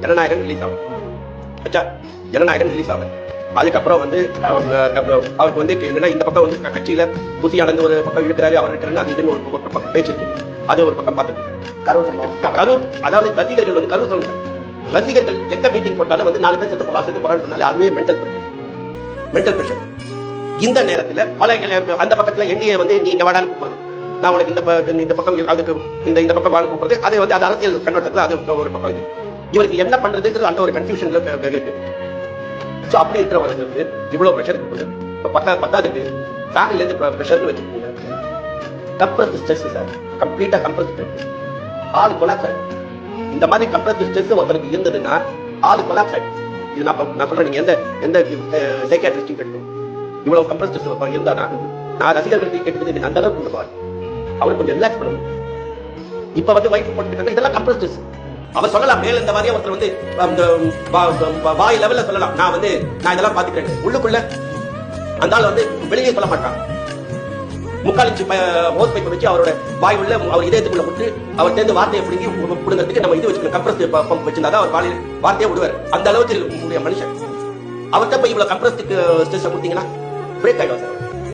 ஜனநாயகம் ரிலீஸ் ஆகும். ஜனநாயகம் ரிலீஸ் ஆகும். அதுக்கப்புறம் வந்து அவருக்கு வந்து என்னன்னா இந்த பக்கம் வந்து கட்சியில புசி அடைந்து ஒரு பக்கம் இருக்கிறாரு அவர் இருக்கிறாரு அது இதுன்னு ஒரு பக்கம் பேச்சு அது ஒரு பக்கம் பார்த்து அதாவது ரசிகர்கள் வந்து கரு சொல்லுங்க ரசிகர்கள் எந்த மீட்டிங் போட்டாலும் வந்து 4 பேர் செத்து வாசத்துக்கு போறான்னு சொன்னாலே அதுவே மென்டல் பிரஷர். இந்த நேரத்துல பல அந்த பக்கத்துல என்டிஏ வந்து நீ இங்க வாடான்னு கூப்பிடுறது நான் உனக்கு இந்த பக்கம் அதுக்கு இந்த பக்கம் வாழ கூப்பிடுறது அது வந்து அது அரசியல் கண்ணோட்டத்துல அது ஒரு பக்கம் இது இவருக்கு என்ன பண்றதுங்கிறது அந்த ஒரு கன்ஃபியூஷன்ல இருக்கு. ஸோ அப்படி இருக்கிறவங்களுக்கு இவ்வளவு ப்ரெஷர் இருக்குது. இப்போ பத்தாதுக்கு ஃபேமிலில இருந்து ப்ரெஷர்னு வச்சுக்கோங்க. கம்ப்ரஸ் ஸ்ட்ரெஸ் சார் கம்ப்ளீட்டா கம்ப்ரஸ் ஸ்ட்ரெஸ் ஆள் கொலாப்ஸ் ஆகும். இந்த மாதிரி கம்ப்ரஸ் ஸ்ட்ரெஸ் ஒருத்தருக்கு இருந்ததுன்னா ஆள் கொலாப்ஸ் ஆகும். இது நான் சொல்றேன் நீங்க எந்த சைக்கியாட்ரிஸ்டையும் கேட்கணும் இவ்வளவு கம்ப்ரஸ் ஸ்ட்ரெஸ் இருந்தா நான் ரசிகர்களுக்கு கேட்குறது அந்த அளவுக்கு கொண்டு போவார் அவருக்கு கொஞ்சம் ரிலாக்ஸ் பண்ணணும். இப்ப வந்து வைப்பு போட்டுருக்காங்க இதெல்லாம் கம்ப்ரஸ் ஸ்ட்ரெஸ். அவர் சொல்லலாம் மேல இந்த மாதிரியே ஒருத்தர் வந்து வாய் லெவல்ல சொல்லலாம் நான் இதெல்லாம் பாத்துக்கிறேன் உள்ளுக்குள்ள அந்த ஆள் வந்து வெளியே சொல்ல மாட்டான். 3/4 இன்ச் ஹோஸ் பைப்பை வச்சு அவரோட வாய் உள்ள அவர் இதயத்துக்குள்ள விட்டு அவர் சேர்ந்து வார்த்தையை பிடிங்கி பிடுங்கிறதுக்கு நம்ம இது வச்சுக்கணும் கம்ப்ரஸ் பம்ப் வச்சிருந்தா அவர் வாயில் வார்த்தையை விடுவார். அந்த அளவுக்கு இருக்கக்கூடிய மனுஷன் அவர்கிட்ட போய் இவ்வளவு கம்ப்ரஸ்க்கு ஸ்ட்ரெஸ் கொடுத்தீங்கன்னா பிரேக் ஆயிடும் சார்.